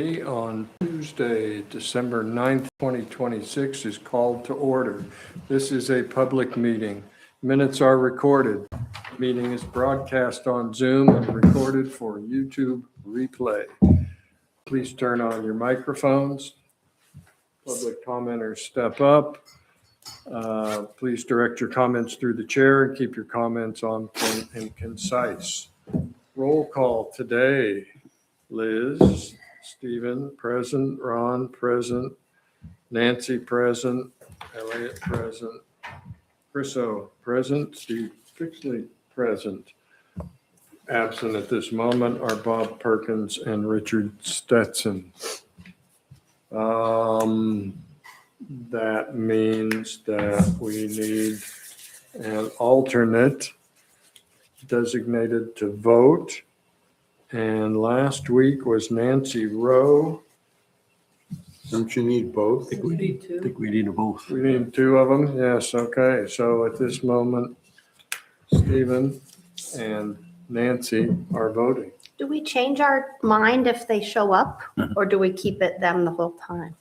On Tuesday, December 9th, 2026 is called to order. This is a public meeting. Minutes are recorded. The meeting is broadcast on Zoom and recorded for YouTube replay. Please turn on your microphones. Public commenters step up. Please direct your comments through the chair and keep your comments on point and concise. Roll call today. Liz. Stephen, present. Ron, present. Nancy, present. Elliot, present. Chriso, present. Steve Fixley, present. Absent at this moment are Bob Perkins and Richard Stetson. That means that we need an alternate designated to vote. And last week was Nancy Rowe. Don't you need both? I think we need them both. We need two of them? Yes, okay. So at this moment, Stephen and Nancy are voting. Do we change our mind if they show up, or do we keep it them the whole time?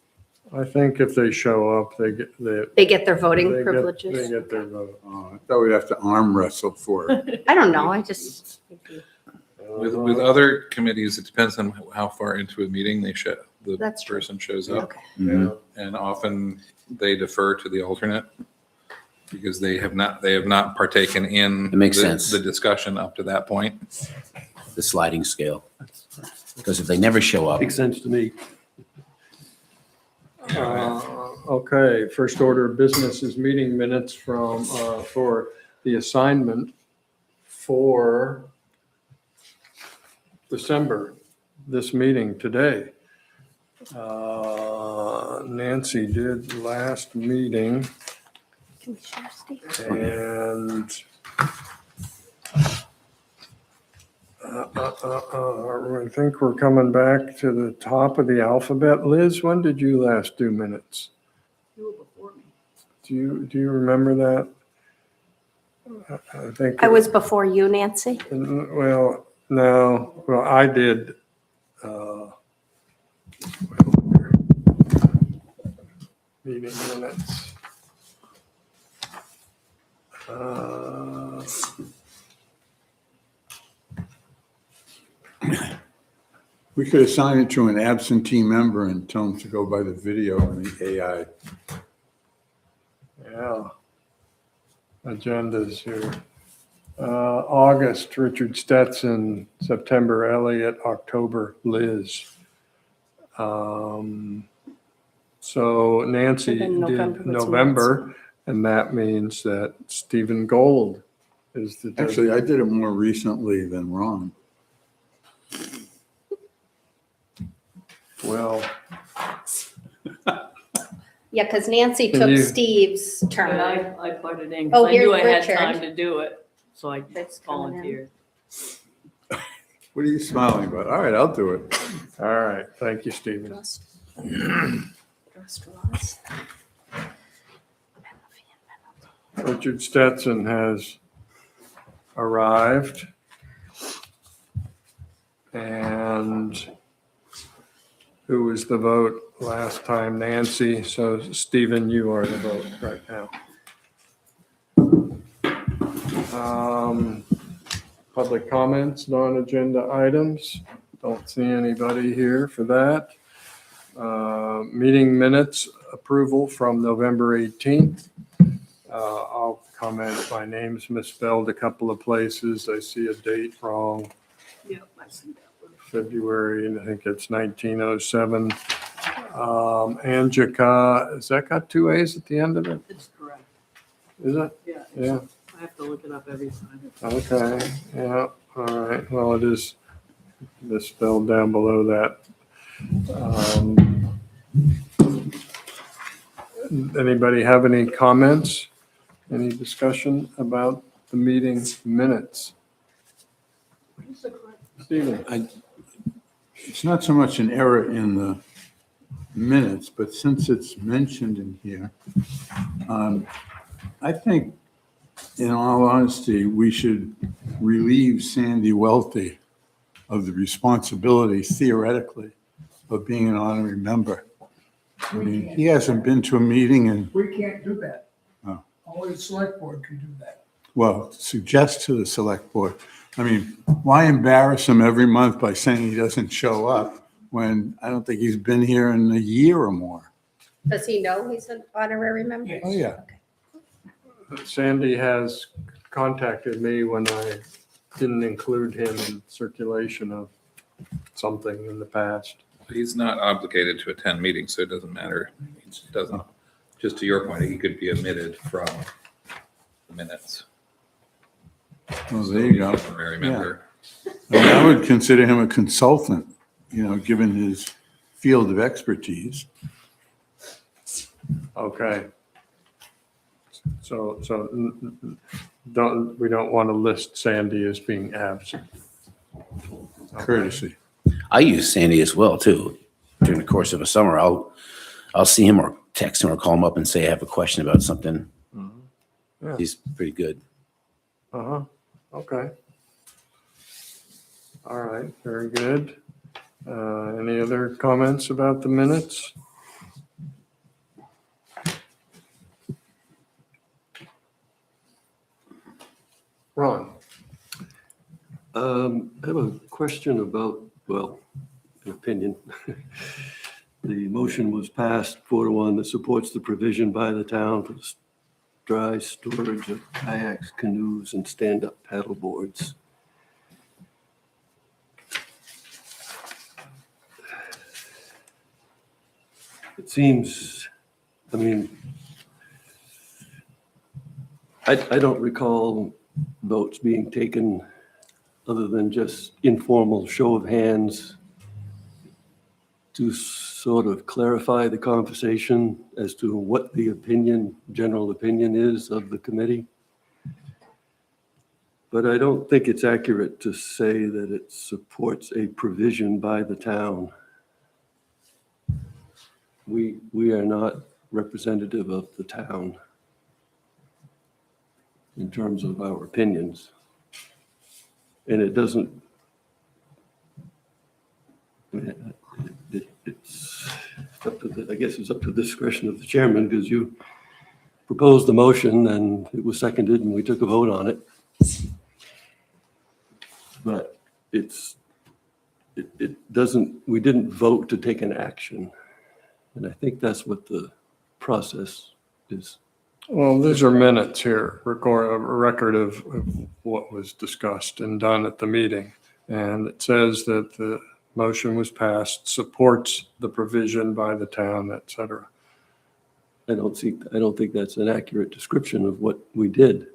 I think if they show up, they get They get their voting they privileges? get their vote. Oh, I thought we'd have to arm wrestle for it. I don't know, I just, With other committees, it depends on how far into a meeting the That's true. person shows up. okay. Yeah. And often they defer to the alternate because they have not partaken in It makes sense. the discussion up to that point. The sliding scale. Because if they never show up, Makes sense to me. Okay, first order of business is meeting minutes for the assignment for December, this meeting today. Nancy did last meeting Can we share, Steve? and I think we're coming back to the top of the alphabet. Liz, when did you last do minutes? You were before me. Do you remember that? I think. I was before you, Nancy. Well, no, well, I did. Meeting minutes. We could assign it to an absentee member and tell them to go by the video and the AI. Yeah. Agendas here. August, Richard Stetson. September, Elliot. October, Liz. So Nancy And then November, did what's November, and that means that Stephen Gold is the. Actually, I did it more recently than Ron. Well, Yeah, because Nancy Can took you- Steve's And turn. I butted in Oh, because I knew I here's had Richard. time to do it, so I That's coming in. volunteered. What are you smiling about? All right, I'll do it. all right. Thank you, Stephen. Richard Stetson has arrived. And who was the vote last time? Nancy. So Stephen, you are the vote right now. Public comments, non-agenda items. Don't see anybody here for that. Meeting minutes approval from November 18th. I'll comment, my name's misspelled a couple of places. I see a date wrong, Yep, I see that one. February, and I think it's 1907. Angica, has that got two A's at the end of it? It's correct. Is it? Yeah, Yeah, I have to look it up every time. okay, yeah, all right. Well, it is misspelled down below that. Anybody have any comments? Any discussion about the meeting minutes? What is the correct? Stephen? It's not so much an error in the minutes, but since it's mentioned in here, I think, in all honesty, we should relieve Sandy Welty of the responsibility theoretically of being an honorary member. I mean, he hasn't been to a meeting and, We can't do that. Oh. Only the select board can do that. well, suggest to the select board. I mean, why embarrass him every month by saying he doesn't show up when I don't think he's been here in a year or more? Does he know he's an honorary member? Yes. Oh, yeah. Sandy has contacted me when I didn't include him in circulation of something in the past. He's not obligated to attend meetings, so it doesn't matter. It doesn't, just to your point, he could be omitted from the minutes. Well, there you go. Honorary member. I mean, I would consider him a consultant, given his field of expertise. Okay. So we don't want to list Sandy as being absent. Courtesy. I use Sandy as well too. During the course of a summer, I'll see him or text him or call him up and say I have a question about something. Yeah. He's pretty good. Uh-huh, okay. All right, very good. Any other comments about the minutes? Ron? I have a question about, well, an opinion. The motion was passed 4-1 that supports the provision by the town for the dry storage of kayaks, canoes, and stand-up paddle boards. It seems, I mean, I don't recall votes being taken other than just informal show of hands to sort of clarify the conversation as to what the opinion, general opinion is of the committee. But I don't think it's accurate to say that it supports a provision by the town. We are not representative of the town in terms of our opinions. And it doesn't, it's up to the, I guess it's up to the discretion of the chairman, because you proposed the motion and it was seconded and we took a vote on it. But it doesn't, we didn't vote to take an action. And I think that's what the process is. Well, these are minutes here, a record of what was discussed and done at the meeting. And it says that the motion was passed, supports the provision by the town, et cetera. I don't think that's an accurate description of what we did.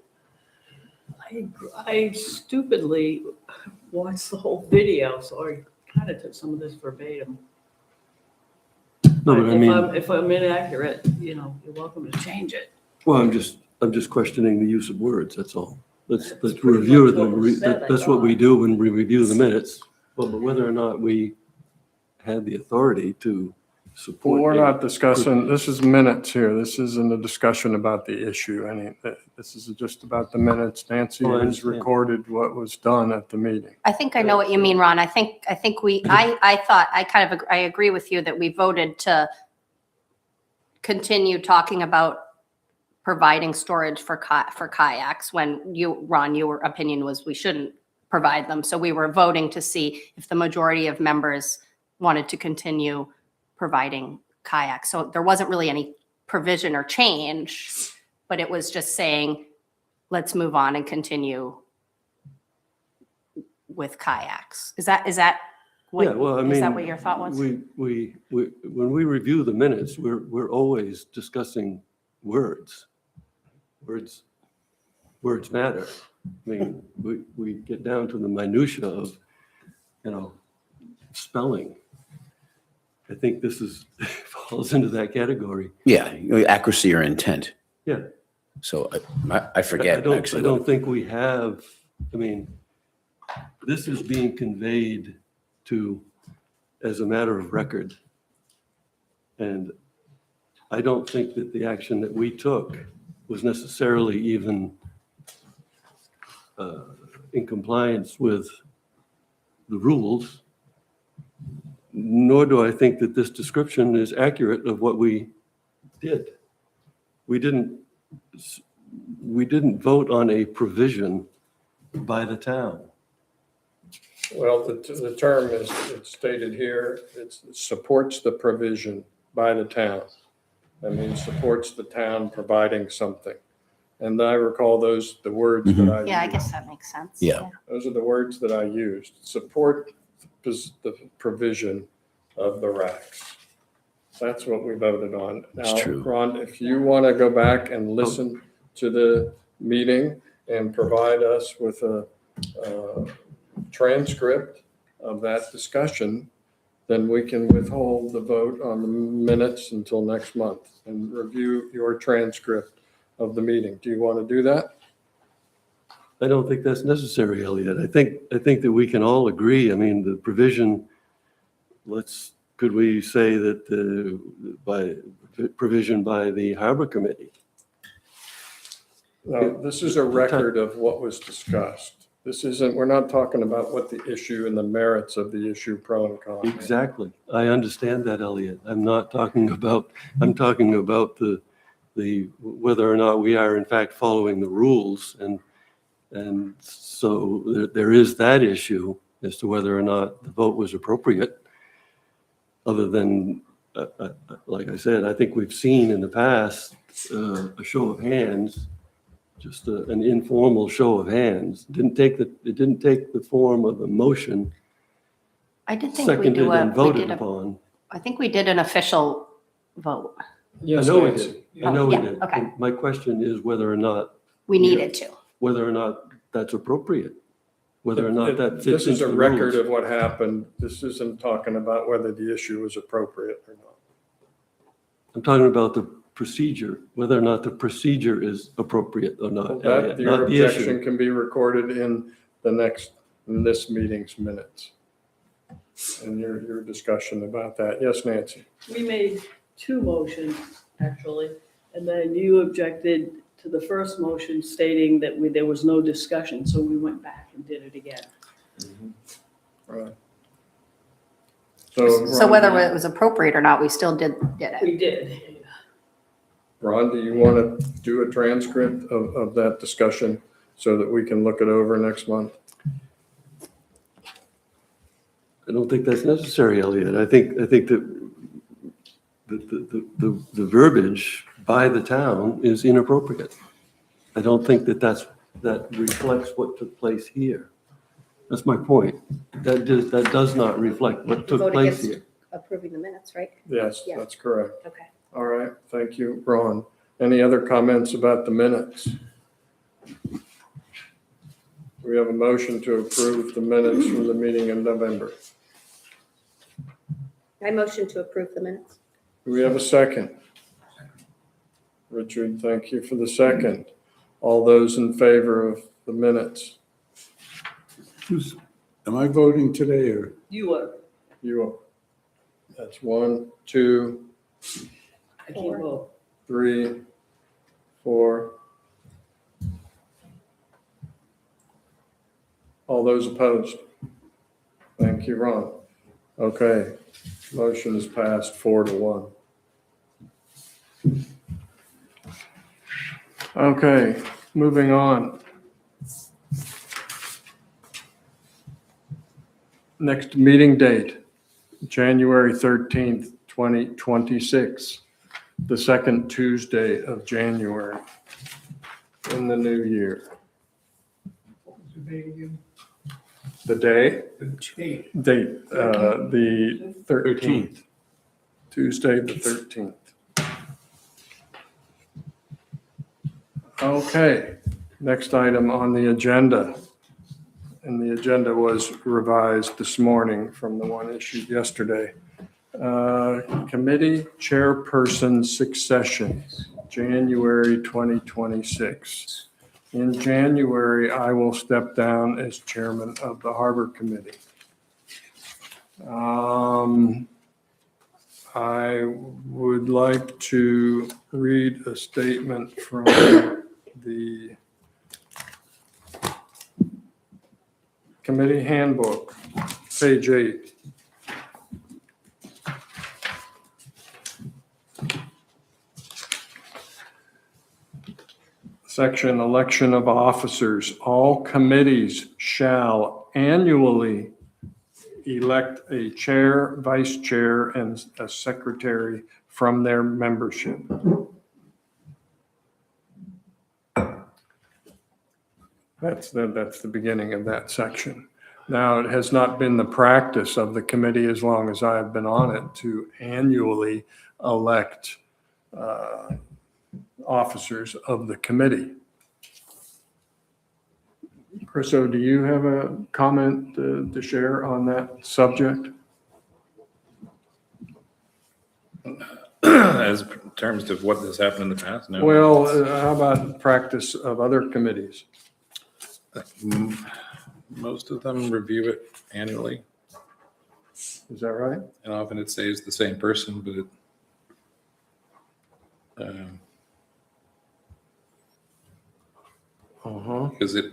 I stupidly watched the whole video, so I kind of took some of this verbatim. No, but I mean, If I'm inaccurate, you're welcome to change it. well, I'm just questioning the use of words, that's all. Let's That's pretty review much what was said, I that's what we thought. do when we review the minutes. But whether or not we had the authority to support. Well, we're it- not discussing, this is minutes here. This isn't a discussion about the issue. This is just about the minutes. Nancy Oh, I has understand. recorded what was done at the meeting. I think I know what you mean, Ron. I think I agree with you that we voted to continue talking about providing storage for kayaks when Ron, your opinion was we shouldn't provide them. So we were voting to see if the majority of members wanted to continue providing kayaks. So there wasn't really any provision or change, but it was just saying, let's move on and continue with kayaks. Is that what, Yeah, well, I mean. is that what your thought was? When we review the minutes, we're always discussing words. Words matter. I mean, we get down to the minutia of, spelling. I think this falls into that category. Yeah, accuracy or intent. Yeah. So I forget I actually. don't think we have, I mean, this is being conveyed as a matter of record. And I don't think that the action that we took was necessarily even in compliance with the rules. nor do I think that this description is accurate of what we did. We didn't vote on a provision by the town. Well, the term is, it's stated here, it supports the provision by the town. That means supports the town providing something. And I recall those, the words that I used. Yeah, I guess that makes sense. Yeah. Those are the words that I used. Support the provision of the RACs. That's what we voted on. That's Now, true. Ron, if you want to go back and listen to the meeting and provide us with a transcript of that discussion, then we can withhold the vote on the minutes until next month and review your transcript of the meeting. Do you want to do that? I don't think that's necessary, Elliot. I think that we can all agree. I mean, the provision, could we say that by provision by the Harbor Committee? No, this is a record of what was discussed. This isn't, we're not talking about what the issue and the merits of the issue, pro and con. Exactly. I understand that, Elliot. I'm talking about the whether or not we are in fact following the rules. And so there is that issue as to whether or not the vote was appropriate. Other than, like I said, I think we've seen in the past a show of hands, just an informal show of hands. It didn't take the form of a motion, I did think we seconded and voted I upon. think we did an official vote. I Yes, know we Nancy. did. I know we Yeah, did. okay. And my question is whether or not We needed to. that's appropriate, whether or not that fits This is into a the record rules. of what happened. This isn't talking about whether the issue was appropriate or not. I'm talking about the procedure, whether or not the procedure is appropriate or not. That, Elliot, your not the issue. objection can be recorded in this meeting's minutes. And your discussion about that. Yes, Nancy? We made two motions, actually, and then you objected to the first motion stating that there was no discussion, so we went back and did it again. Right. So whether it was appropriate or not, we still did it. We did. Ron, do you want to do a transcript of that discussion so that we can look it over next month? I don't think that's necessary, Elliot. I think that the verbiage by the town is inappropriate. I don't think that reflects what took place here. That's my point. That does not reflect what took Vote place against here. approving the minutes, right? Yes, Yeah. that's correct. Okay. All right, thank you, Ron. Any other comments about the minutes? We have a motion to approve the minutes from the meeting in November. I motion to approve the minutes. Do we have a second? Richard, thank you for the second. All those in favor of the minutes? Am I voting today or? You were, You are. That's 1, 2, I can't vote. 3, 4. All those opposed? Thank you, Ron. Okay, motion is passed 4-1. Okay, moving on. Next meeting date, January 13th, 2026, the second Tuesday of January in the new year. What was the date again? The day? The date. Date, the 13th, Tuesday, the 13th. Okay, next item on the agenda. And the agenda was revised this morning from the one issued yesterday. Committee chairperson succession, January 2026. In January, I will step down as chairman of the Harbor Committee. I would like to read a statement from the committee handbook, page 8. Section election of officers. All committees shall annually elect a chair, vice chair, and a secretary from their membership. That's the beginning of that section. Now, it has not been the practice of the committee as long as I've been on it to annually elect officers of the committee. Chriso, do you have a comment to share on that subject? As in terms of what has happened in the past, no. Well, how about practice of other committees? Most of them review it annually, Is that right? and often it stays the same person, but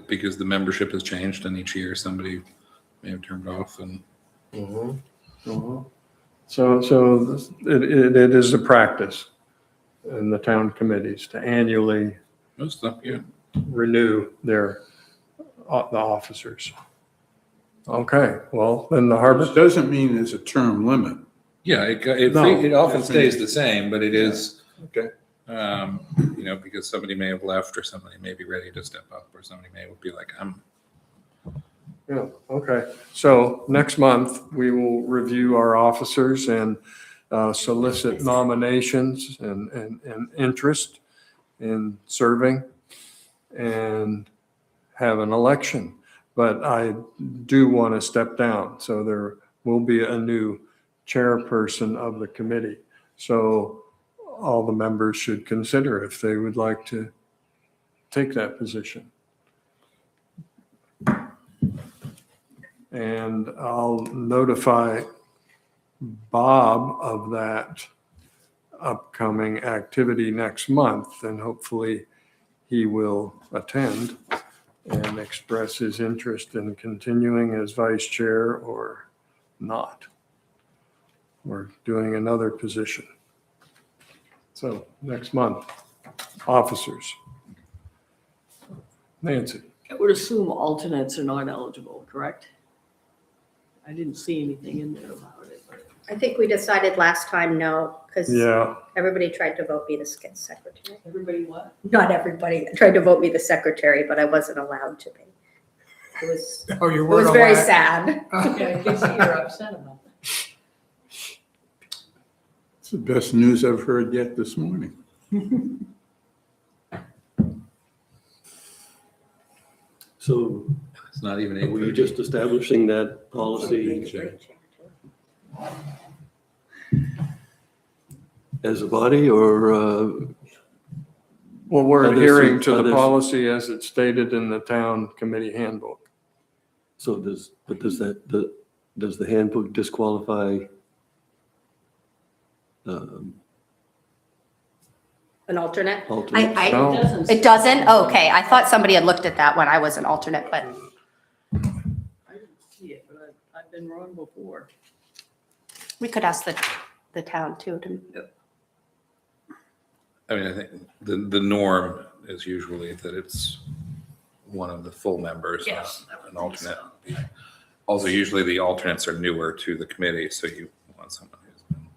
because the membership has changed, and each year somebody may have turned off, and So it is a practice in the town committees to annually most of them, yeah. renew the officers. Okay, well, then the harbor, It doesn't mean there's a term limit. Yeah, it No. often stays the same, but it is, Okay. because somebody may have left, or somebody may be ready to step up, or somebody may be like, yeah, okay. So next month, we will review our officers and solicit nominations and interest in serving and have an election. But I do want to step down, so there will be a new chairperson of the committee. So all the members should consider if they would like to take that position. And I'll notify Bob of that upcoming activity next month, and hopefully he will attend and express his interest in continuing as vice chair or not, or doing another position. So next month, officers. Nancy? I would assume alternates are not eligible, correct? I didn't see anything in there about it, but. I think we decided last time no, because Yeah, everybody tried to vote me the secretary. Everybody what? Not everybody tried to vote me the secretary, but I wasn't allowed to be. It was, Oh, you it were was very sad. Yeah, I can see you're upset about that. It's the best news I've heard yet this morning. So it's not even were you 8:30. just establishing that policy as a body or, well, we're Others- adhering to the others- policy as it's stated in the town committee handbook. so does the handbook disqualify? An alternate? Alternates? No. It doesn't. It doesn't? Oh, okay, I thought somebody had looked at that when I was an alternate, but I didn't see it, but I've been wrong before. we could ask the town too. I mean, I think the norm is usually that it's one of the full members, Yes. not an alternate. Also, usually the alternates are newer to the committee, so you want someone who's been,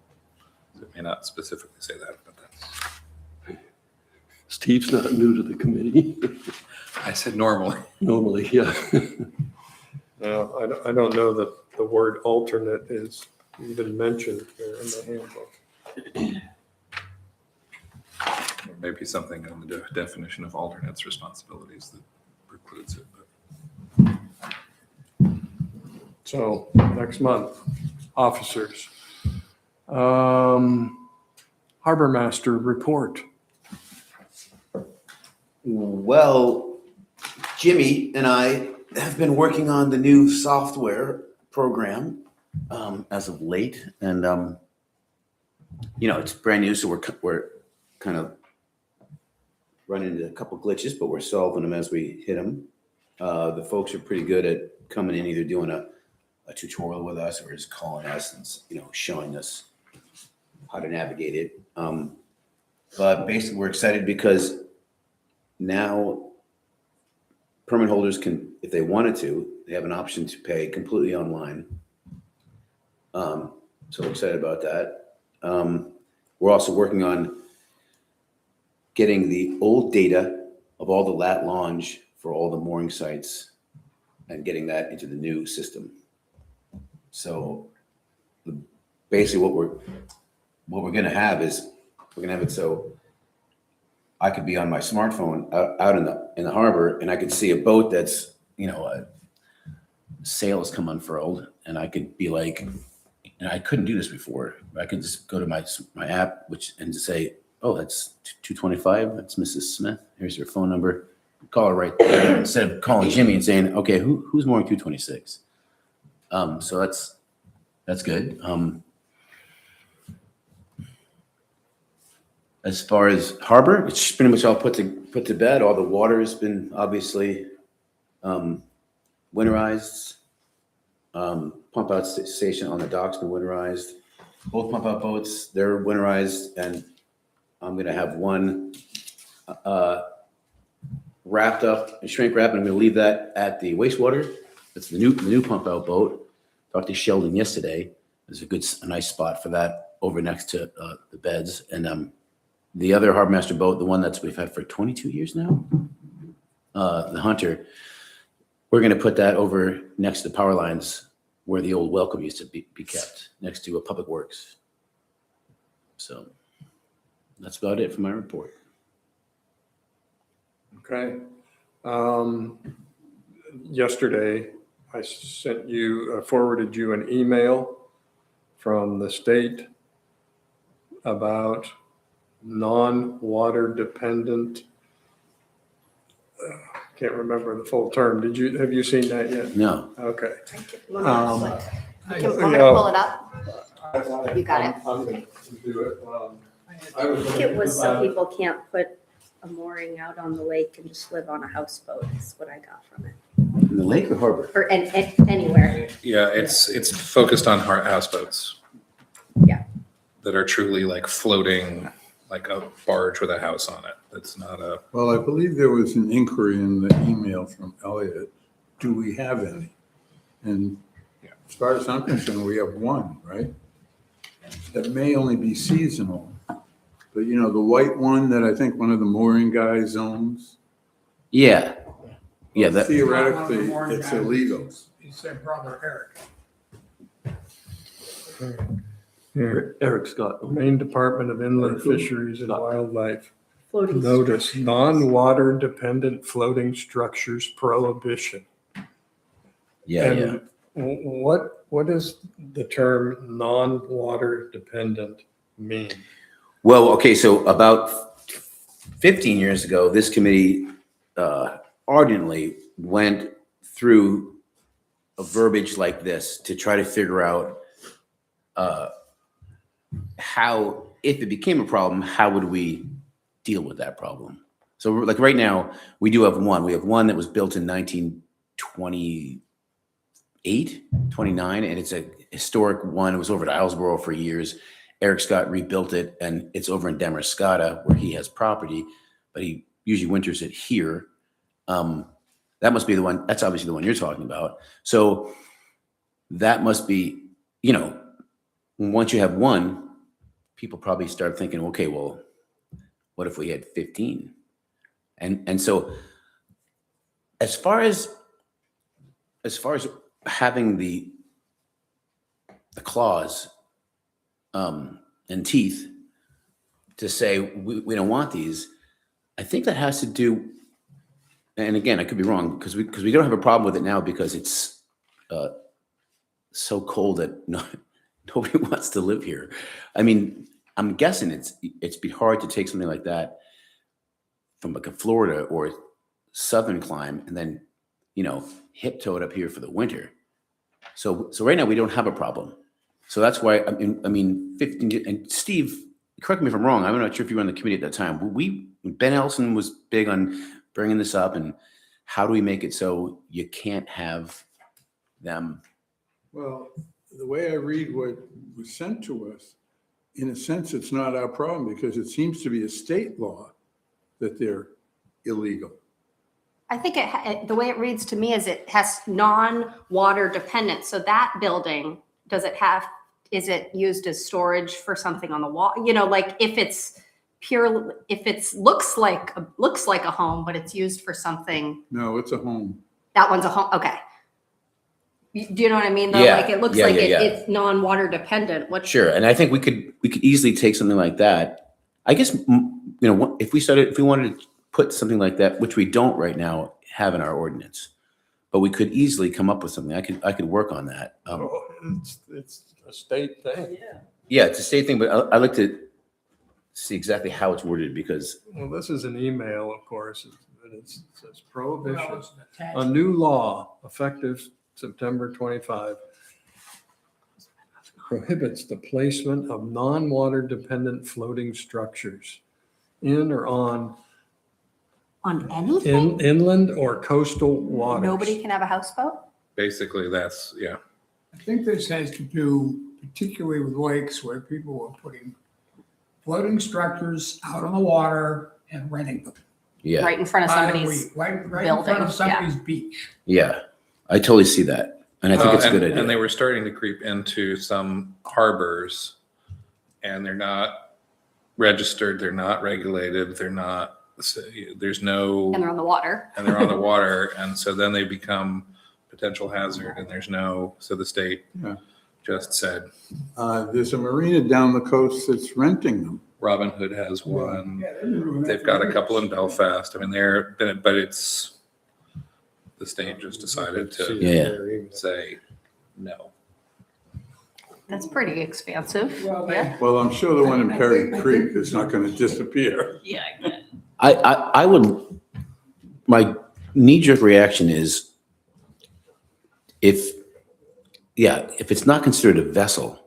it may not specifically say that, but that's, Steve's not new to the committee, I said normally. normally, yeah. Now, I don't know that the word alternate is even mentioned here in the handbook. Or maybe something in the definition of alternates responsibilities that precludes it, but. So next month, officers. Harbor Master report. Well, Jimmy and I have been working on the new software program as of late, and it's brand new, so we're kind of running into a couple glitches, but we're solving them as we hit them. The folks are pretty good at coming in, either doing a tutorial with us or just calling us and showing us how to navigate it. But basically, we're excited because now permit holders can, if they wanted to, they have an option to pay completely online. So we're excited about that. We're also working on getting the old data of all the lat longe for all the mooring sites and getting that into the new system. So basically what we're going to have is we're going to have it so I could be on my smartphone out in the harbor, and I could see a boat that's, a sail has come unfurled, and I could be like, and I couldn't do this before. I could just go to my app, and just say, oh, that's 225. That's Mrs. Smith. Here's her phone number. Call her right there instead of calling Jimmy and saying, okay, who's mooring 226? So that's good. As far as harbor, it's pretty much all put to bed. All the water has been obviously winterized. Pump out station on the dock's been winterized. Both pump out boats, they're winterized, and I'm gonna have one wrapped up, shrink wrap, and I'm gonna leave that at the wastewater. That's the new pump out boat. Talked to Sheldon yesterday. There's a nice spot for that over next to the beds. And the other Harbor Master boat, the one we've had for 22 years now, the Hunter, we're going to put that over next to the power lines where the old Welcome used to be kept, next to a Public Works. So that's about it for my report. Okay. Yesterday, I forwarded you an email from the state about non-water dependent. Can't remember the full term. Have you seen that yet? No. Okay. Want me to pull it up? You got it? I'm going to do it. I think it was so people can't put a mooring out on the lake and just live on a houseboat is what I got from it. In the lake or harbor? Or anywhere. Yeah, it's focused on houseboats. Yeah. That are truly like floating, like a barge with a house on it. That's not a, Well, I believe there was an inquiry in the email from Elliot. Do we have any? And as far as I'm concerned, we have one, right? That may only be seasonal. But the white one that I think one of the mooring guys owns, Yeah. Yeah. theoretically, it's illegal. He said brother Eric. Here, Eric Scott. Maine Department of Inland Fisheries and Wildlife. Floating Notice structures. non-water dependent floating structures prohibition. Yeah. Yeah. And what does the term non-water dependent mean? Well, okay, so about 15 years ago, this committee ardently went through a verbiage like this to try to figure out how, if it became a problem, how would we deal with that problem? So like right now, we do have one. We have one that was built in 1928, 29, and it's a historic one. It was over at Islesboro for years. Eric Scott rebuilt it, and it's over in Damariscotta where he has property, but he usually winters it here. That must be the one. That's obviously the one you're talking about. So that must be, once you have one, people probably start thinking, okay, well, what if we had 15? And so as far as having the clause and teeth to say we don't want these, I think that has to do, and again, I could be wrong, because we don't have a problem with it now because it's so cold that nobody wants to live here. I mean, I'm guessing it's be hard to take something like that from like a Florida or southern climb and then hip toe it up here for the winter. So right now we don't have a problem. So that's why I mean 15, and Steve, correct me if I'm wrong. I'm not sure if you were on the committee at that time. Ben Elson was big on bringing this up and how do we make it so you can't have them. Well, the way I read what was sent to us, in a sense, it's not our problem because it seems to be a state law that they're illegal. I think the way it reads to me is it has non-water dependent. So that building, is it used as storage for something on the wall? You know, like if it's looks like a home, but it's used for something, No, it's a home. that one's a home, okay. Do you know what I mean? Though? Yeah, Like it looks yeah, like yeah, yeah. it's non-water dependent. What? Sure, and I think we could easily take something like that. I guess if we wanted to put something like that, which we don't right now have in our ordinance, but we could easily come up with something. I could work on that. Oh, it's a state thing. Yeah. Yeah, it's a state thing, but I like to see exactly how it's worded because Well, this is an email, of course, but it says Well, prohibition. it's an A attachment. new law effective September 25 prohibits the placement of non-water dependent floating structures in or on On anything? inland or coastal waters. Nobody can have a houseboat? Basically, that's, yeah. I think this has to do particularly with lakes where people were putting floating structures out on the water and renting them. yeah, Right in front of somebody's, Right in front building, of somebody's beach. yeah, I totally see that, and I think it's a good And they idea. were starting to creep into some harbors, and they're not registered, they're not regulated, there's no, and they're on the water. and they're on the water, and so then they become potential hazard, and so the state Yeah. just said, There's a marina down the coast that's renting them. Robin Hood has one. Yeah, they've been doing that They've for got a years. couple in Belfast. I mean, but it's, the state just decided to Yeah. say no. That's pretty expansive. Well, they- Yeah. Well, I'm sure the one in Perry Creek is not going to disappear. Yeah, I bet. I would, my knee-jerk reaction is if it's not considered a vessel,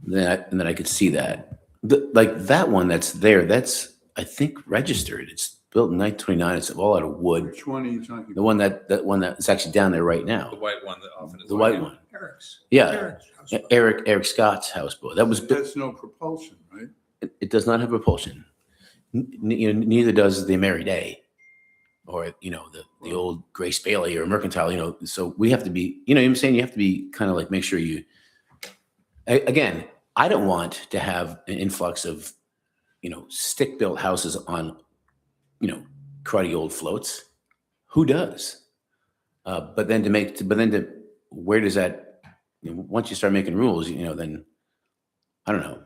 then I could see that. Like that one that's there, that's, I think, registered. It's built in 1929. It's all out of wood. Which one are you talking The about? one that's actually down there right The now. white one that often is. The white one. Eric's. Yeah. Eric's house. Eric Scott's houseboat. That was, It has no propulsion, right? it does not have propulsion. Neither does the Mary Day or, the old Grace Bailey or Mercantile, so we have to be, what I'm saying? You have to be kind of like, make sure again, I don't want to have an influx of, stick-built houses on, cruddy old floats. Who does? But then where does that, once you start making rules, then I don't know.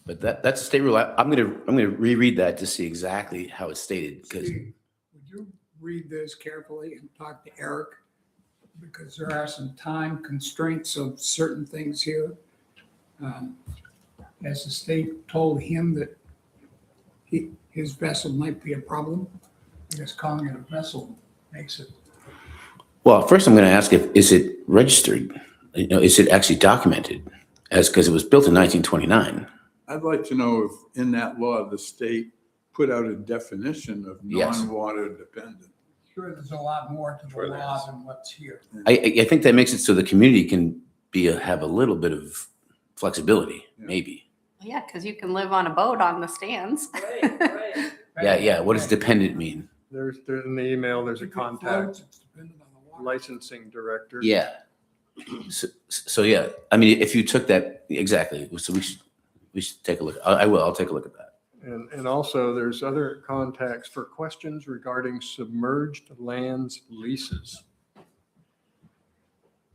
But that's a state rule. I'm gonna reread that to see exactly how it's stated because Steve, would you read this carefully and talk to Eric? Because there are some time constraints of certain things here. Has the state told him that his vessel might be a problem? I guess calling it a vessel makes it. well, first I'm going to ask is it registered? Is it actually documented? Because it was built in 1929. I'd like to know if in that law, the state put out a definition of Yes. non-water dependent. Sure, there's a lot more to Sure the there law is. than what's here. I think that makes it so the community can have a little bit of flexibility, Yeah. maybe. Yeah, because you can live on a boat on the stands. Right. Yeah. What does dependent mean? There's in the email, there's a If it contact floats, it's dependent on the water. licensing director. Yeah. So yeah, I mean, if you took that exactly, so we should take a look. I'll take a look at that. And also there's other contacts for questions regarding submerged lands leases.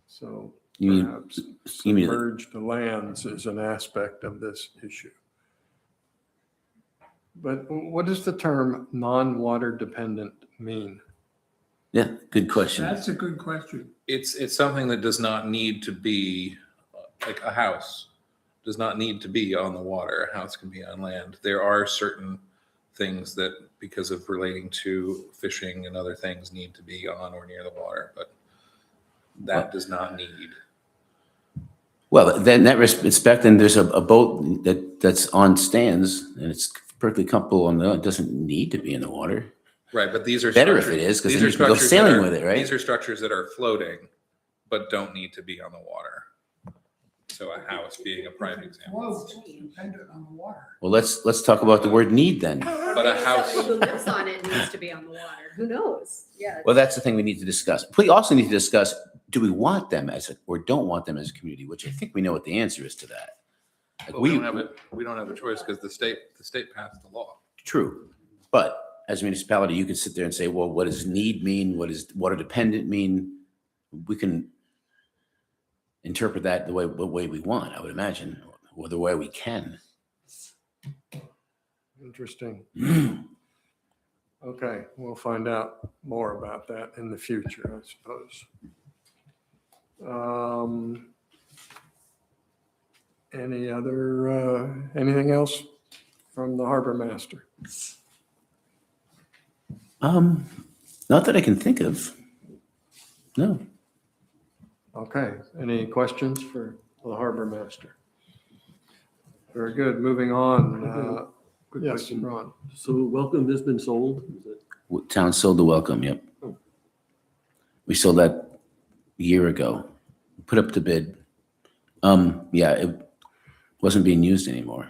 So You mean, perhaps you mean- submerged lands is an aspect of this issue. But what does the term non-water dependent mean? yeah, good question. That's a good question. It's something that does not need to be, like a house, does not need to be on the water. A house can be on land. There are certain things that, because of relating to fishing and other things, need to be on or near the water, but that does not need. Well, then in that respect, then there's a boat that's on stands and it's perfectly comfortable it doesn't need to be in the water. Right, but these are Better if structures- it is, 'cause these then are you can go structures sailing that are- with it, right? These are structures that are floating, but don't need to be on the water. So a house being a prime example. Floats dependent on the water. Well, let's talk about the word need then. But a house, Who lives on it needs to be on the water. Who knows? Yeah. Well, that's the thing we need to discuss. We also need to discuss, do we want them or don't want them as a community, which I think we know what the answer is to that. Like, we don't have a choice because the state passed the law. True. But as a municipality, you could sit there and say, well, what does need mean? What does water dependent mean? We can interpret that the way we want, I would imagine, or the way we can. Interesting. Okay, we'll find out more about that in the future, I suppose. Anything else from the harbor master? Not that I can think of. No. Okay, any questions for the harbor master? Very good, moving on. Quick Yes, question. Ron. So welcome has been sold? Is it- Town sold the welcome, yep. We sold that a year ago. Put up the bid. Yeah, it wasn't being used anymore.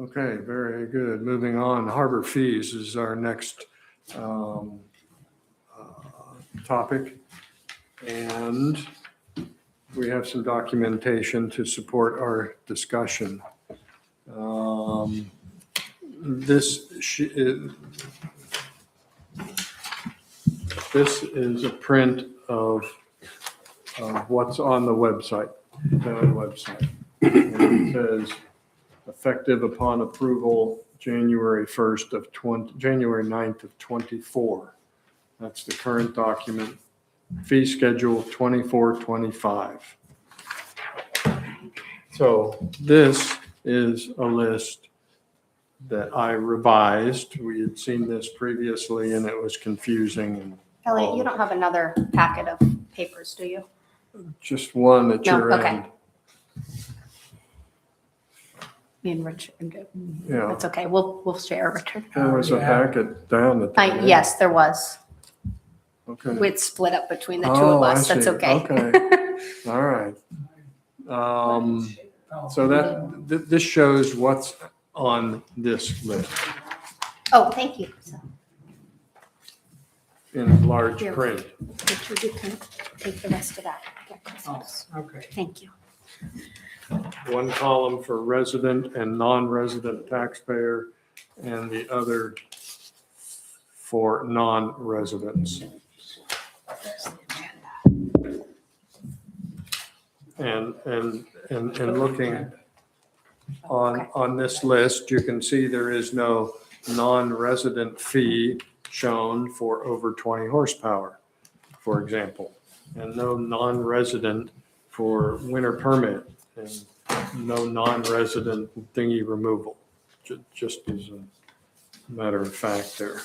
Okay, very good. Moving on, harbor fees is our next topic. And we have some documentation to support our discussion. This is a print of what's on the website, town website. And it says, effective upon approval, January 9th of 24. That's the current document. Fee schedule 2425. So this is a list that I revised. We had seen this previously and it was confusing, and Elliot, you don't have another packet of papers, do you? just one at No, your okay. end. Me and Richard, Yeah, that's okay. We'll share, Richard. there was a packet down at the end. Yes, there was. Okay. We'd split up between the two Oh, of I us. That's see. okay. Okay. All right. So this shows what's on this list Oh, thank you. So, in large Here. print. Richard, you can take the rest of that. Get Christmas. Okay. Thank you. One column for resident and non-resident taxpayer, and the other for non-residents. And looking on this list, you can see there is no non-resident fee shown for over 20 horsepower, for example, and no non-resident for winter permit, and no non-resident dinghy removal, just as a matter of fact there.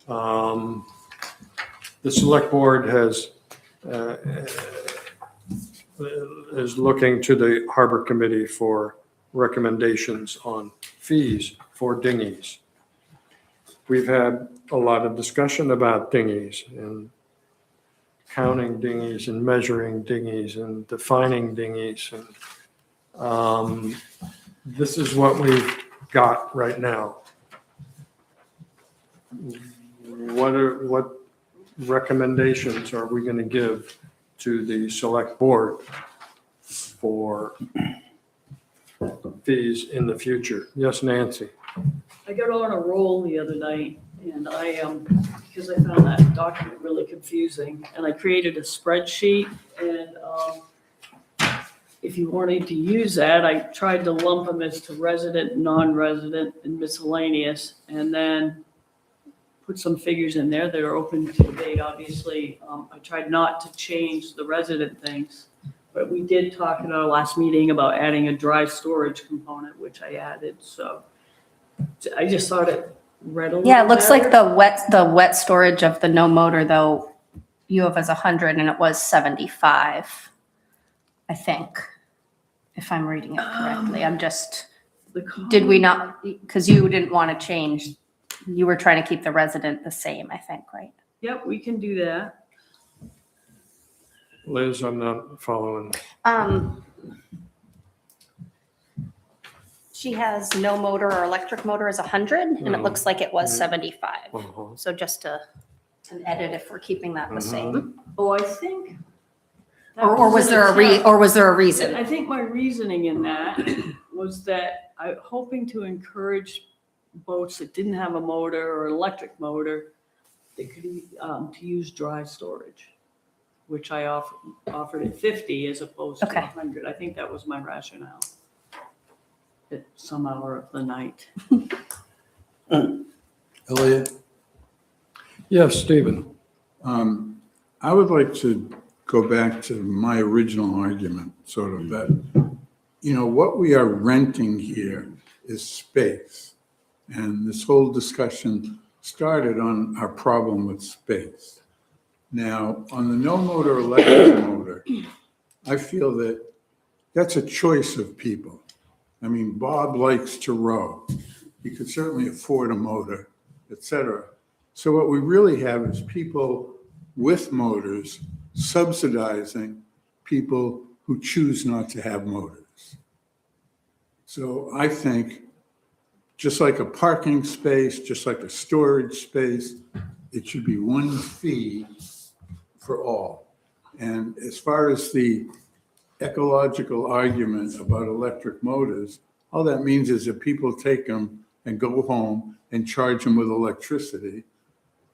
The select board is looking to the harbor committee for recommendations on fees for dinghies. We've had a lot of discussion about dinghies and counting dinghies and measuring dinghies and defining dinghies. And this is what we've got right now. What recommendations are we going to give to the select board for fees in the future? Yes, Nancy? I got on a roll the other night and because I found that document really confusing, and I created a spreadsheet, and if you wanted to use that, I tried to lump them as to resident, non-resident, and miscellaneous, and then put some figures in there that are open to debate, obviously. I tried not to change the resident things, but we did talk in our last meeting about adding a dry storage component, which I added, so I just thought it read a little Yeah, it looks like better. the wet storage of the no motor though, you have as 100 and it was 75, I think, if I'm reading it correctly. I'm just, did we not, because you didn't want to change, you were trying to keep the resident the same, I think, right? Yep, we can do that. Liz, I'm not following. She has no motor or electric motor is 100, and it looks like it was 75. Uh-huh. So just an edit if we're keeping that the same. Oh, I think. that Or was an there attempt. or was there a reason? I think my reasoning in that was that I'm hoping to encourage boats that didn't have a motor or electric motor, they could, to use dry storage, which I offered at 50 as opposed to Okay. 100. I think that was my rationale at some hour of the night. Elliot, Yes, Stephen. I would like to go back to my original argument, sort of that, what we are renting here is space. And this whole discussion started on our problem with space. Now, on the no motor electric motor, I feel that that's a choice of people. I mean, Bob likes to row. He could certainly afford a motor, et cetera. So what we really have is people with motors subsidizing people who choose not to have motors. So I think just like a parking space, just like a storage space, it should be one fee for all. And as far as the ecological argument about electric motors, all that means is that people take them and go home and charge them with electricity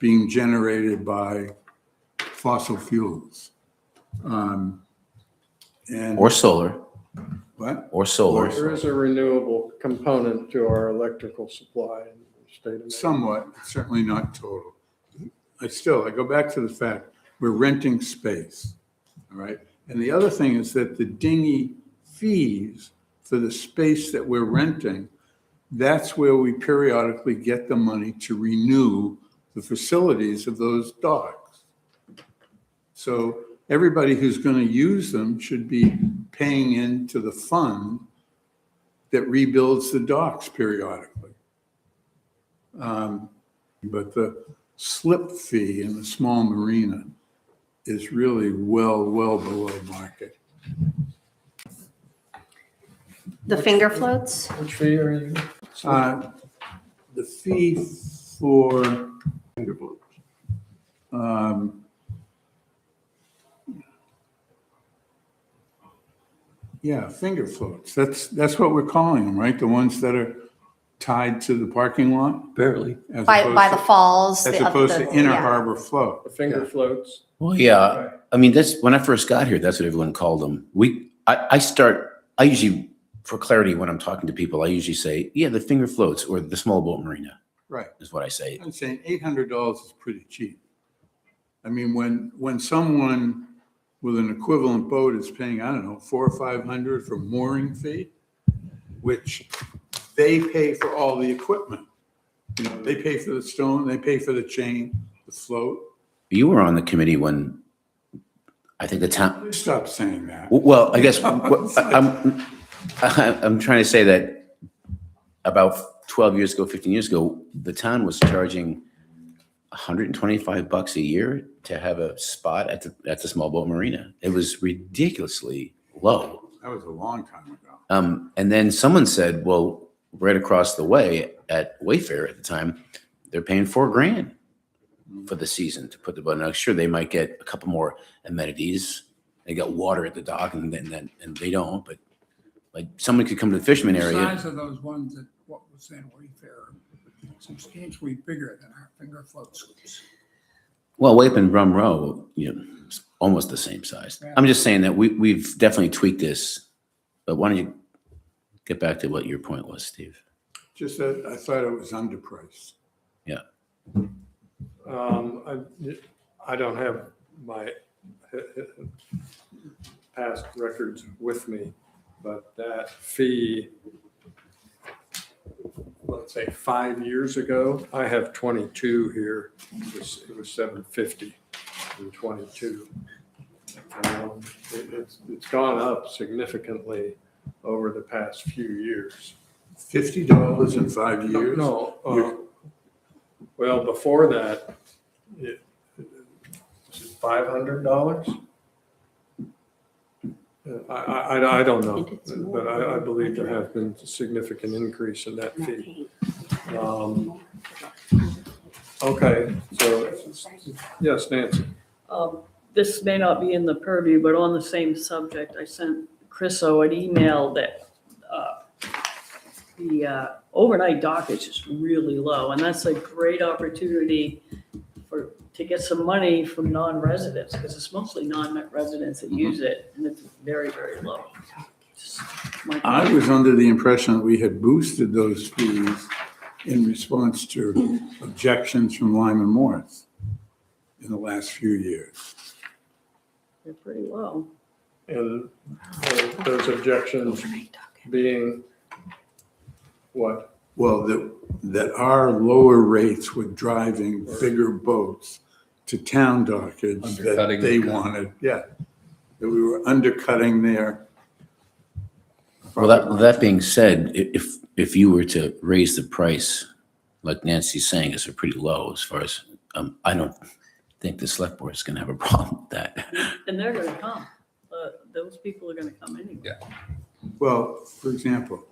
being generated by fossil fuels. And Or solar, what? or solar. There is a renewable component to our electrical supply in the state of Maine. Somewhat, certainly not total. I go back to the fact, we're renting space, all right? And the other thing is that the dinghy fees for the space that we're renting, that's where we periodically get the money to renew the facilities of those docks. So everybody who's going to use them should be paying into the fund that rebuilds the docks periodically. But the slip fee in the small marina is really well below market. The finger floats? Which fee are you? The fee for, Finger floats. finger floats. That's what we're calling them, right? The ones that are tied to the parking lot? Apparently. As By opposed the to- falls? As the- opposed the- to inner yeah. harbor float. The finger floats? Well, yeah. I mean, that's when I first got here. That's what everyone called them. I usually, for clarity, when I'm talking to people, I usually say, "Yeah, the finger floats or the small boat marina," Right. is what I say. I'm saying $800 is pretty cheap. I mean, when someone with an equivalent boat is paying, I don't know, $400 or $500 for mooring fee, which they pay for all the equipment. They pay for the stone, they pay for the chain, the float. You were on the committee when I think the town. Stop saying that. Well, I guess I'm trying to say that about 12 years ago, 15 years ago, the town was charging $125 a year to have a spot at the small boat marina. It was ridiculously low. That was a long time ago. And then someone said, well, right across the way at Wayfair at the time, they're paying $4,000 for the season to put the boat. Now, sure, they might get a couple more amenities. They got water at the dock, and they don't. But like someone could come to the fisherman The area. size of those ones that, what was in Wayfair, substantially bigger than our finger float scoops. Well, way up in Rum Row, it's almost the same size. Yeah. I'm just saying that we've definitely tweaked this. But why don't you get back to what your point was, Steve? Just that I thought it was underpriced. Yeah. I don't have my past records with me, but that fee, let's say 5 years ago, I have 22 here. It was $750 in 22. It's gone up significantly over the past few years. $50 in 5 years? No, well, before that, was it $500? I don't know, but I believe there have been significant increase in that fee. Okay, so, yes, Nancy. This may not be in the purview, but on the same subject, I sent Chriso an email that the overnight dockage is really low, and that's a great opportunity to get some money from non-residents, because it's mostly non-residents that use it, and it's very, very low. Just I was under the impression that we had boosted those fees in response to objections from Lyman Morris in the last few years. They're pretty low. And those objections being what? Well, that our lower rates were driving bigger boats to town dockage that Undercutting they the- wanted, yeah. That we were undercutting their. Well, that being said, if you were to raise the price, like Nancy's saying, it's pretty low as far as, I don't think the select board is gonna have a problem with that. And they're gonna come. Those people are gonna come anyway. Yeah. Well, for example,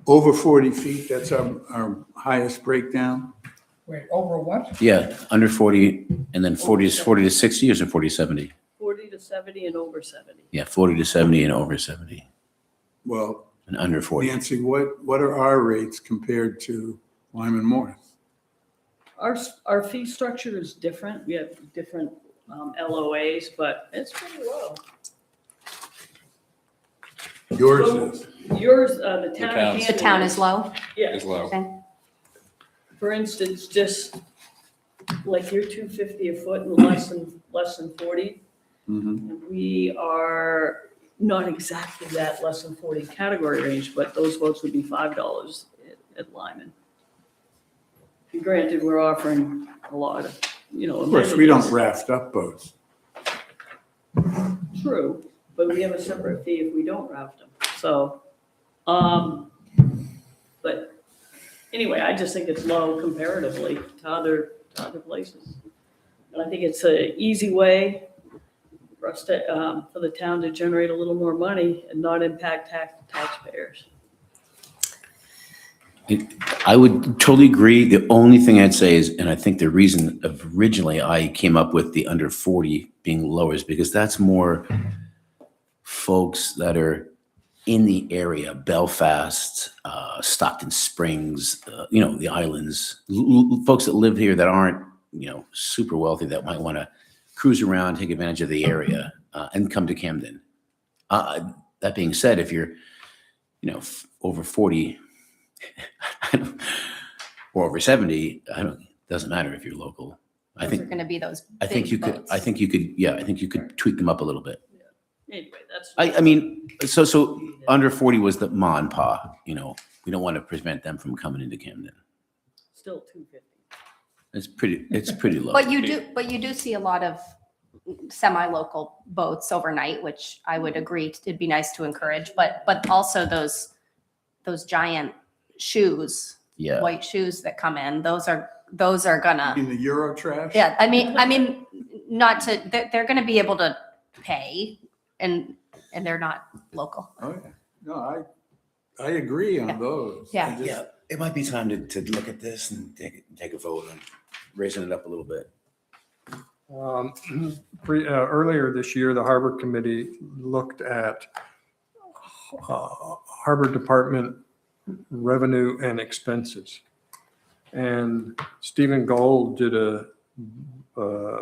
over 40 feet, that's our highest breakdown. Wait, over what? Yeah, under 40, and then 40 to 60 or 40 to 70? 40 to 70 and over 70. Yeah, 40 to 70 and over 70, Well, and under 40. Nancy, what are our rates compared to Lyman Morris? Our fee structure is different. We have different LOAs, but it's pretty low. Yours is. Yours, the town. of town's- The town is low? Yeah, Is low. Okay. for instance, just like you're 250 a foot and less than 40. Mhm. And we are not exactly that less than 40 category range, but those votes would be $5 at Lyman. Granted, we're offering a lot of, Of course, we don't amenities. raft up boats. True, but we have a separate fee if we don't raft them. So, but anyway, I just think it's low comparatively to other places. And I think it's an easy way for us to, for the town to generate a little more money and not impact taxpayers. I would totally agree. The only thing I'd say is, and I think the reason of originally I came up with the under 40 being lower is because that's more folks that are in the area, Belfast, Stockton Springs, the islands, folks that live here that aren't, super wealthy that might want to cruise around, take advantage of the area, and come to Camden. That being said, if you're, over 40, or over 70, doesn't matter if you're local. I Those are think, gonna be those I think big you could, boats. I think you could tweak them up a little bit. Anyway, that's. I mean, so under 40 was the Ma and Pa, we don't want to prevent them from coming into Camden. Still 250. It's pretty low. But you do see a lot of semi-local boats overnight, which I would agree, it'd be nice to encourage, but also those giant shoes, Yeah. white shoes that come in, those are gonna, In the Euro trash? yeah, I mean, not to, they're gonna be able to pay and they're not local. Oh, yeah. No, I agree on Yeah. those. Yeah. I just- Yeah, it might be time to look at this and take a vote on raising it up a little bit. Earlier this year, the Harbor Committee looked at Harbor Department revenue and expenses. And Stephen Gold did a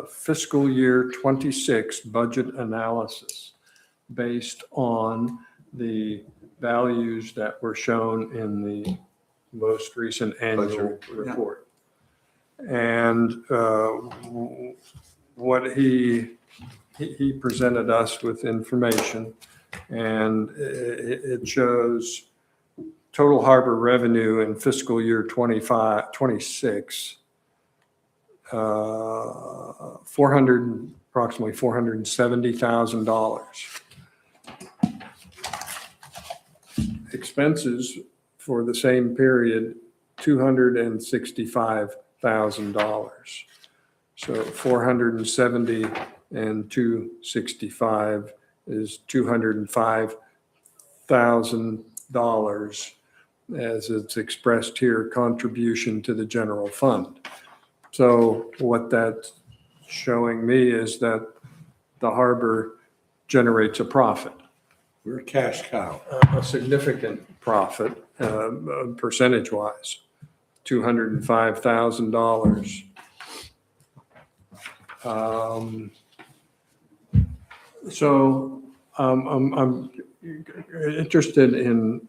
fiscal year 26 budget analysis based on the values that were shown in the most recent annual Budget, yeah. report. And what he presented us with information, and it shows total harbor revenue in fiscal year 26, approximately $470,000. Expenses for the same period, $265,000. So 470 and 265 is $205,000 as it's expressed here, contribution to the general fund. So what that's showing me is that the harbor generates a profit, We're a cash cow. a significant profit, percentage-wise, $205,000. So I'm interested in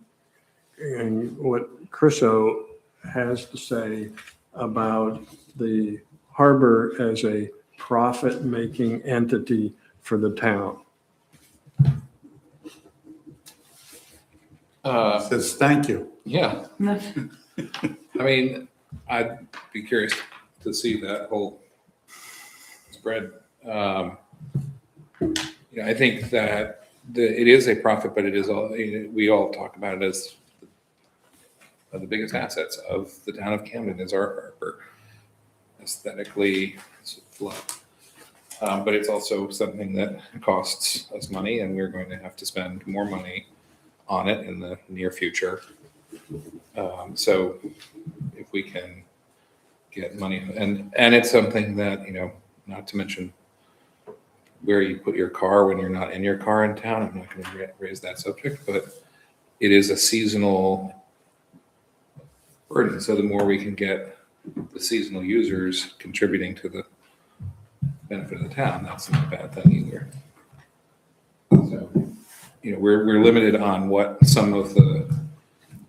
what Chriso has to say about the harbor as a profit-making entity for the town. Says, thank you. Yeah. I mean, I'd be curious to see that whole spread. I think that it is a profit, but it is all, we all talk about it as the biggest assets of the town of Camden is our harbor. Aesthetically, it's fluff. But it's also something that costs us money, and we're going to have to spend more money on it in the near future. So if we can get money, and it's something that, not to mention where you put your car when you're not in your car in town. I'm not going to raise that subject, but it is a seasonal burden. So the more we can get the seasonal users contributing to the benefit of the town, that's not a bad thing either. So, we're limited on what some of the,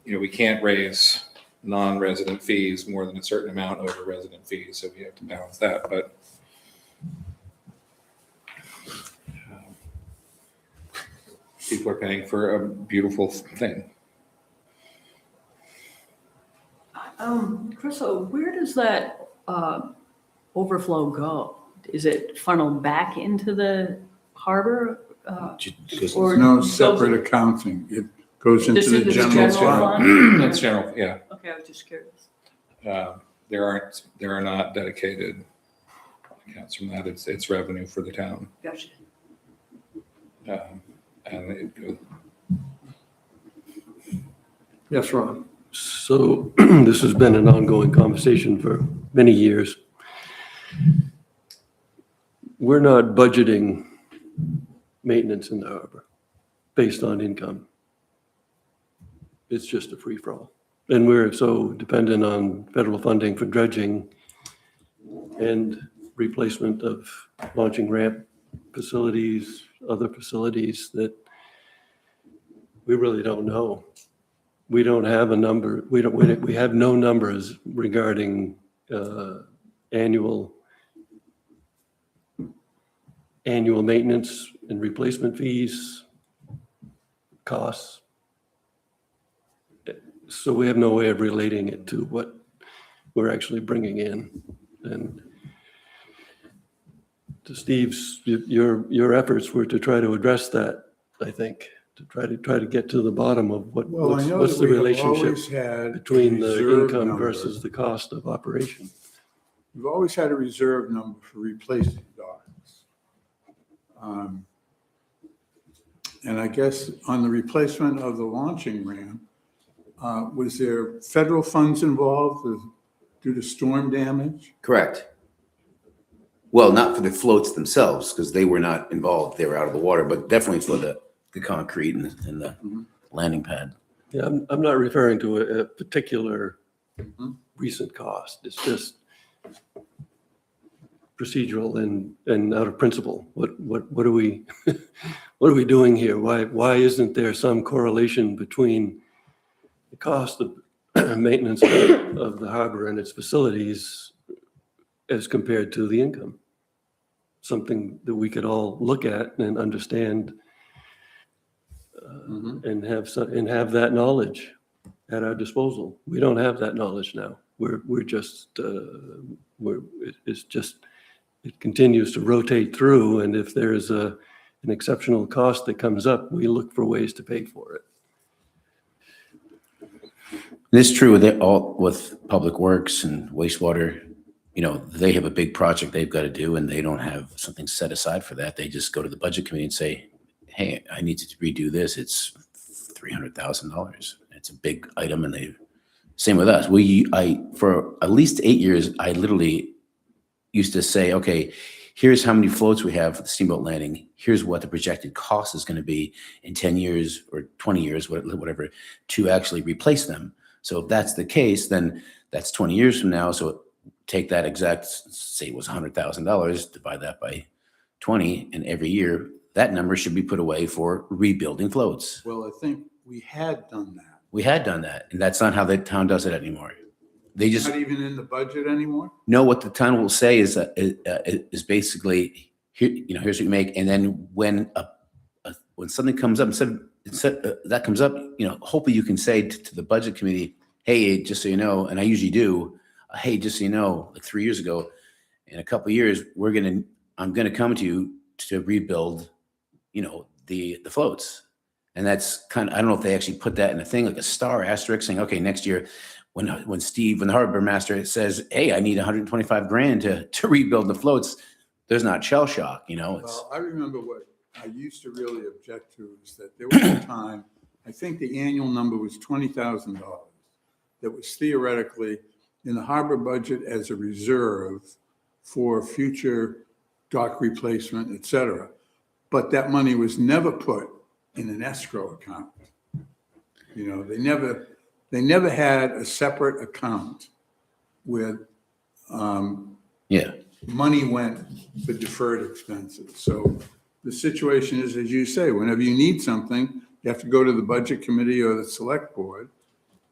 we can't raise non-resident fees more than a certain amount over resident fees. So we have to balance that, but people are paying for a beautiful thing. Chriso, where does that overflow go? Is it funneled back into the harbor? Or No goes- separate accounting. It goes into Just the into the general general fund. fund? That's general, yeah. Okay, I was just curious. There are not dedicated accounts from that. It's revenue for the town. Gotcha. And it goes, Yes, Ron? So this has been an ongoing conversation for many years. We're not budgeting maintenance in the harbor based on income. It's just a free-for-all. And we're so dependent on federal funding for dredging and replacement of launching ramp facilities, other facilities that we really don't know. We don't have a number. We have no numbers regarding annual maintenance and replacement fees, costs. So we have no way of relating it to what we're actually bringing in. And to Steve's, your efforts were to try to address that, I think, to try to get to the bottom of Well, I know what's that the we have relationship always had between a the reserve income number. versus the cost of operation. We've always had a reserve number for replacing docks. And I guess on the replacement of the launching ramp, was there federal funds involved due to storm damage? Correct. Well, not for the floats themselves, because they were not involved. They were out of the water, but definitely for the concrete and the landing pad. Yeah, I'm not referring to a particular recent cost. It's just procedural and out of principle. What are we what are we doing here? Why isn't there some correlation between the cost of maintenance of the harbor and its facilities as compared to the income? Something that we could all look at and understand and have that knowledge at our disposal. We don't have that knowledge now. It continues to rotate through, and if there's an exceptional cost that comes up, we look for ways to pay for it. It's true with Public Works and wastewater. They have a big project they've got to do, and they don't have something set aside for that. They just go to the budget committee and say, hey, I need to redo this, it's $300,000. It's a big item, and same with us. For at least 8 years, I literally used to say, okay, here's how many floats we have for the steamboat landing. Here's what the projected cost is going to be in 10 years or 20 years, whatever, to actually replace them. So if that's the case, then that's 20 years from now. So take that exact, say it was $100,000, divide that by 20, and every year that number should be put away for rebuilding floats. Well, I think we had done that. We had done that, and that's not how the town does it anymore. They just Not even in the budget anymore? know what the town will say is basically, here, here's what you make, and then when something comes up, that comes up, hopefully you can say to the budget committee, hey, just so you know, and I usually do, hey, just so you know, like 3 years ago, in a couple of years, I'm gonna come to you to rebuild, the floats. And that's I don't know if they actually put that in a thing, like a star asterisk saying, okay, next year, when the harbor master says, hey, I need $125,000 to rebuild the floats, there's not shell shock, it's. Well, I remember what I used to really object to is that there was a time, I think the annual number was $20,000 that was theoretically in the harbor budget as a reserve for future dock replacement, et cetera. But that money was never put in an escrow account. They never had a separate account where money went for deferred expenses. So the situation is, as you say, whenever you need something, you have to go to the budget committee or the select board.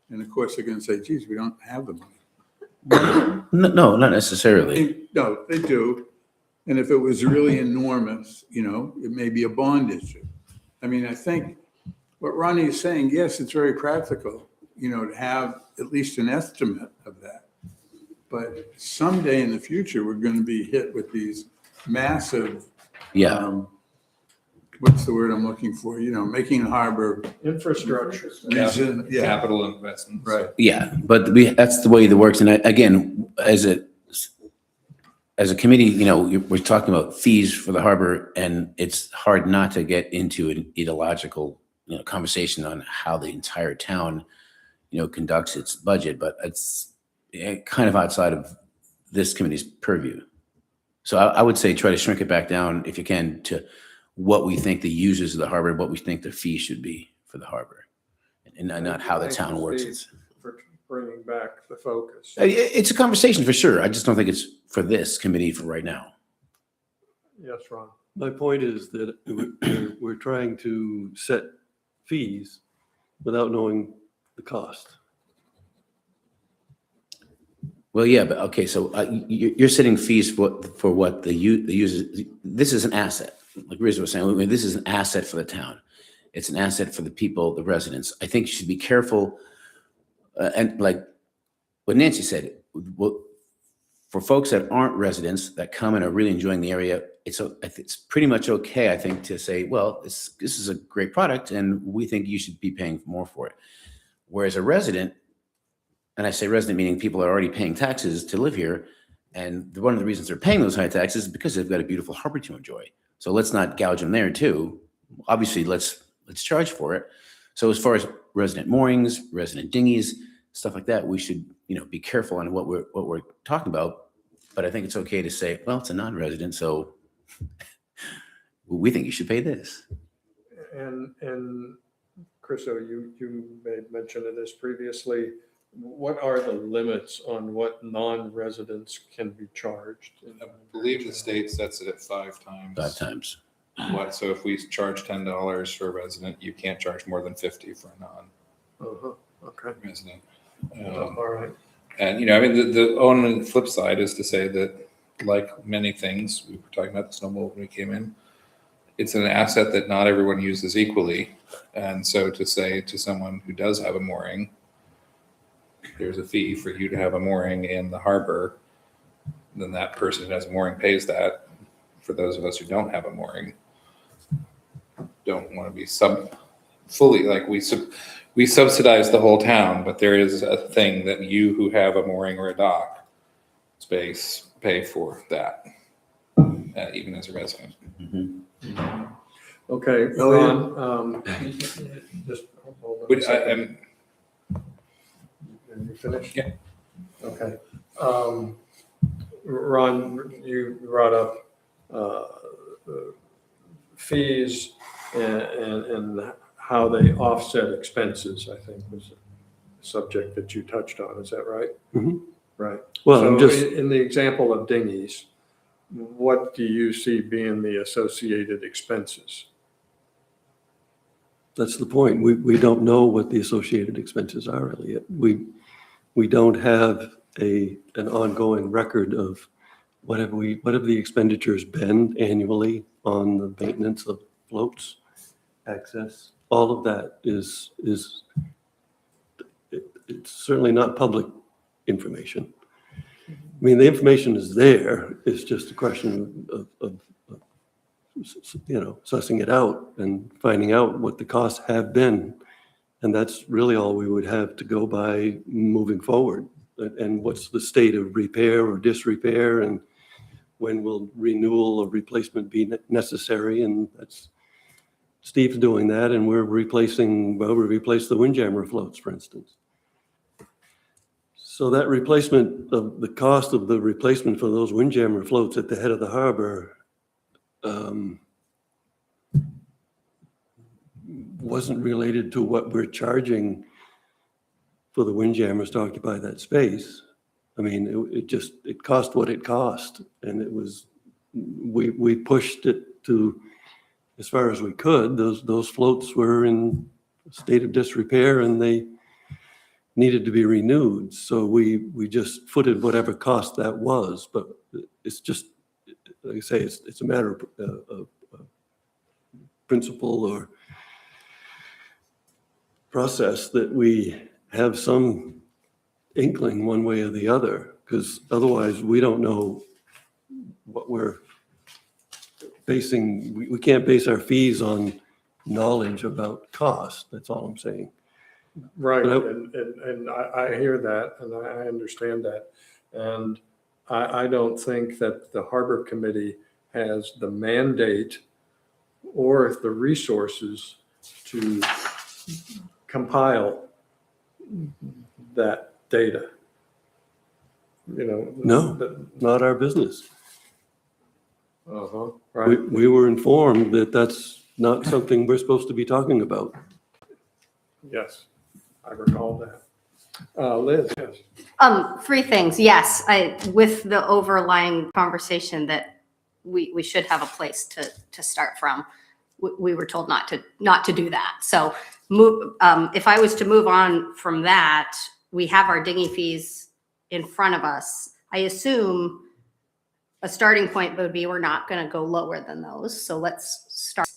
And of course, they're going to say, geez, we don't have the money. No, not necessarily. No, they do. And if it was really enormous, it may be a bond issue. I mean, I think what Ronnie is saying, yes, it's very practical, to have at least an estimate of that. But someday in the future, we're going to be hit with these massive, what's the word I'm looking for? Making the harbor. Infrastructure. Yeah, Capital investments. right. Yeah, but that's the way it works. And again, as a committee, we're talking about fees for the harbor, and it's hard not to get into an ideological, conversation on how the entire town, conducts its budget, but it's kind of outside of this committee's purview. So I would say try to shrink it back down if you can to what we think the users of the harbor, what we think the fee should be for the harbor, and not how the town works. Thanks, Steve, for bringing back the focus. It's a conversation for sure. I just don't think it's for this committee for right now. Yes, Ron. My point is that we're trying to set fees without knowing the cost. Well, yeah, but okay, so you're setting fees for what the users. This is an asset, like Riz was saying. This is an asset for the town. It's an asset for the people, the residents. I think you should be careful, and like what Nancy said, for folks that aren't residents that come and are really enjoying the area, it's pretty much okay, I think, to say, well, this is a great product, and we think you should be paying more for it. Whereas a resident, and I say resident meaning people are already paying taxes to live here, and one of the reasons they're paying those high taxes is because they've got a beautiful harbor to enjoy. So let's not gouge them there too. Obviously, let's charge for it. So as far as resident moorings, resident dinghies, stuff like that, we should be careful on what we're talking about. But I think it's okay to say, well, it's a non-resident, so we think you should pay this. And Chriso, you made mention of this previously. What are the limits on what non-residents can be charged? I believe the state sets it at 5 times. 5 times. So if we charge $10 for a resident, you can't charge more than 50 for a Okay. non-resident. All right. And the on the flip side is to say that, like many things, we were talking about the snowmobile when we came in, it's an asset that not everyone uses equally. And so to say to someone who does have a mooring, there's a fee for you to have a mooring in the harbor, then that person who has a mooring pays that. For those of us who don't have a mooring, don't want to be fully like we subsidize the whole town, but there is a thing that you who have a mooring or a dock space pay for that, even as a resident. Mm-hmm. Okay, Elliot? Ron, just hold on a Which second. Are you finished? Yeah. Okay. Ron, you brought up fees and how they offset expenses, I think was a subject that you touched on. Is that right? Mhm. Right. Well, I'm So just, in the example of dinghies, what do you see being the associated expenses? that's the point. We don't know what the associated expenses are, Elliot. We don't have an ongoing record of what have the expenditures been annually on the maintenance of floats, access. All of that it's certainly not public information. I mean, the information is there. It's just a question of sussing it out and finding out what the costs have been. And that's really all we would have to go by moving forward. And what's the state of repair or disrepair, and when will renewal or replacement be necessary? And that's, Steve's doing that, and we replaced the Windjammer floats, for instance. So that replacement of the cost of the replacement for those Windjammer floats at the head of the harbor wasn't related to what we're charging for the Windjammers to occupy that space. I mean, it cost what it cost, and it was, we pushed it to as far as we could. Those floats were in a state of disrepair, and they needed to be renewed. So we just footed whatever cost that was, but it's just, like I say, it's a matter of principle or process that we have some inkling one way or the other, because otherwise we don't know what we're basing. We can't base our fees on knowledge about cost. That's all I'm saying. Right, But and I hear that, and I understand that. And I don't think that the Harbor Committee has the mandate or the resources to compile that data. You know? No. Not our business. Uh-huh, right. We were informed that that's not something we're supposed to be talking about. Yes, I recall that. Liz, yes. Three things. Yes, with the overlying conversation that we should have a place to start from. We were told not to do that. So if I was to move on from that, we have our dinghy fees in front of us. I assume a starting point would be we're not going to go lower than those. So let's start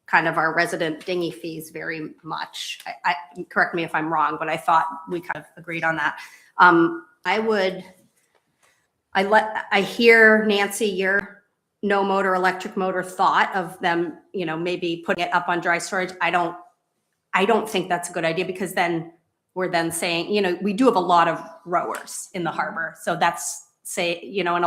kind of our resident dinghy fees very much. I correct me if I'm wrong, but I thought we kind of agreed on that. I hear, Nancy, your no motor, electric motor thought of them, maybe putting it up on dry storage. I don't think that's a good idea, because then we're then saying, we do have a lot of rowers in the harbor. So that's an